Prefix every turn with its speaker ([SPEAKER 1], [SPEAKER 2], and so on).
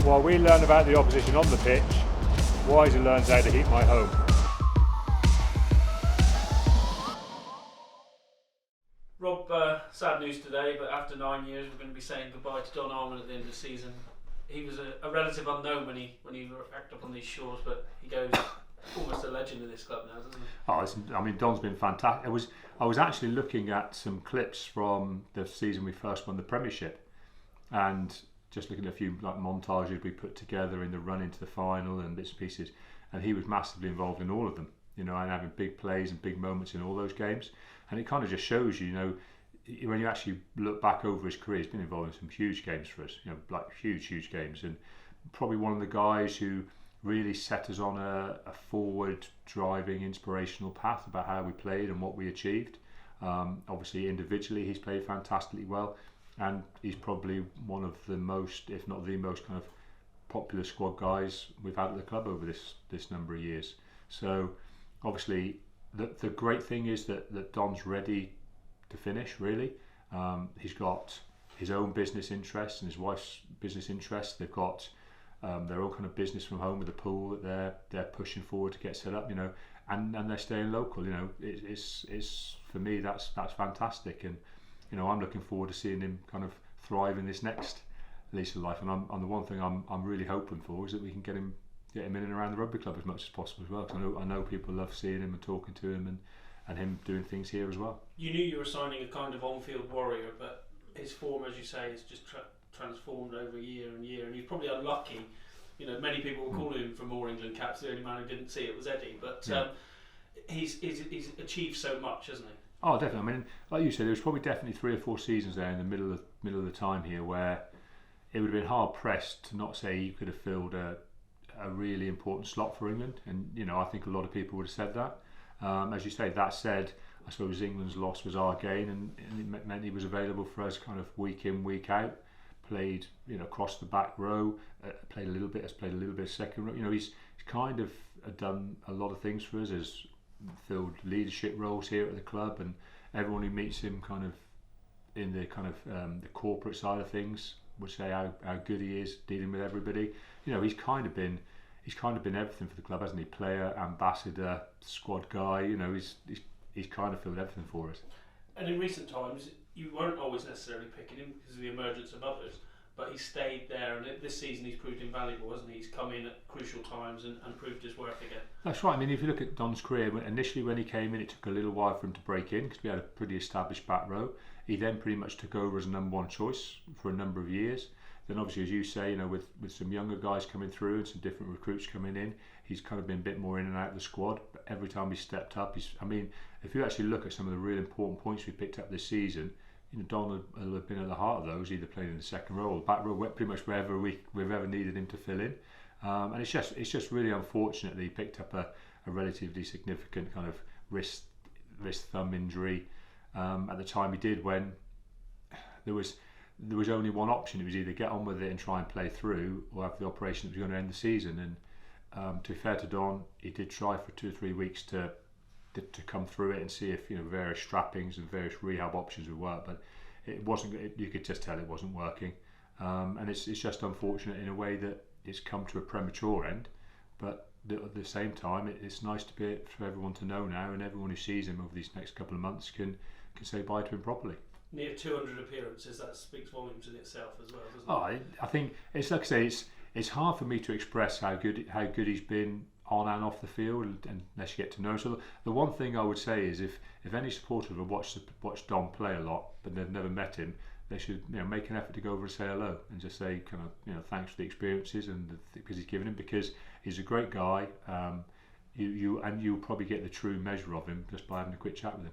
[SPEAKER 1] While we learn about the opposition on the pitch, Wiser learns how to heat my home.
[SPEAKER 2] Rob, sad news today, but after 9 years we're going to be saying goodbye to Don Armand at the end of the season. He was a relative unknown when he acted up on these shores, but he goes almost a legend of this club now, doesn't he?
[SPEAKER 3] I mean, Don's been fantastic. I was actually looking at some clips from the season we first won the Premiership, and just looking at a few like montages we put together in the run into the final and bits and pieces, and he was massively involved in all of them, and having big plays and big moments in all those games. And it kind of just shows you, when you actually look back over his career, he's been involved in some huge games for us, like huge games, and probably one of the guys who really set us on a forward driving inspirational path about how we played and what we achieved. Obviously individually he's played fantastically well, and he's probably one of the most, if not the most, kind of popular squad guys we've had at the club over this number of years. So obviously the great thing is that Don's ready to finish, really. He's got his own business interests and his wife's business interests. They've got their own kind of business from home with a pool that they're pushing forward to get set up, and they're staying local. It's for me that's fantastic, and I'm looking forward to seeing him kind of thrive in this next lease of life. And the one thing I'm really hoping for is that we can get him in and around the rugby club as much as possible as well. Because I know people love seeing him and talking to him and him doing things here as well.
[SPEAKER 2] You knew you were signing a kind of on-field warrior, but his form, as you say, is just transformed over year and year, and he's probably unlucky. Many people were calling him for more England caps. The only man who didn't see it was Eddie, but he's achieved so much, hasn't he?
[SPEAKER 3] Oh, definitely. I mean, like you said, there was probably definitely 3 or 4 seasons there in the middle of the time here where it would have been hard pressed to not say he could have filled a really important slot for England, and I think a lot of people would have said that. As you say, that said, I suppose England's loss was our gain, and it meant he was available for us kind of week in, week out. Played, across the back row. Played a little bit of second row. He's kind of done a lot of things for us. Has filled leadership roles here at the club, and everyone who meets him kind of in the kind of the corporate side of things would say how good he is dealing with everybody. He's kind of been everything for the club, hasn't he? Player, ambassador, squad guy. He's kind of filled everything for us.
[SPEAKER 2] And in recent times, you weren't always necessarily picking him because of the emergence of others, but he stayed there, and this season he's proved invaluable, hasn't he? He's come in at crucial times and proved his worth again.
[SPEAKER 3] That's right. I mean, if you look at Don's career, initially when he came in, it took a little while for him to break in because we had a pretty established back row. He then pretty much took over as a number one choice for a number of years. Then obviously, as you say, with some younger guys coming through and some different recruits coming in, he's kind of been a bit more in and out of the squad. But every time he stepped up, if you actually look at some of the real important points we picked up this season, Don will have been at the heart of those, either playing in the second row or the back row, pretty much wherever we've ever needed him to fill in. And it's just really unfortunate that he picked up a relatively significant kind of wrist thumb injury at the time he did, when there was only one option. It was either get on with it and try and play through, or have the operation that was going to end the season. And to be fair to Don, he did try for 2 or 3 weeks to come through it and see if various strappings and various rehab options would work, but it wasn't. You could just tell it wasn't working, and it's just unfortunate in a way that it's come to a premature end. But at the same time, it's nice for everyone to know now, and everyone who sees him over these next couple of months can say bye to him properly.
[SPEAKER 2] Near 200 appearances, that speaks volumes in itself as well, doesn't it?
[SPEAKER 3] I think it's like I say, it's hard for me to express how good he's been on and off the field, unless you get to know him. So the one thing I would say is, if any supporter have watched Don play a lot but they've never met him, they should make an effort to go over and say hello and just say kind of thanks for the experiences and because he's given him, because he's a great guy. You'll probably get the true measure of him just by having a quick chat with him.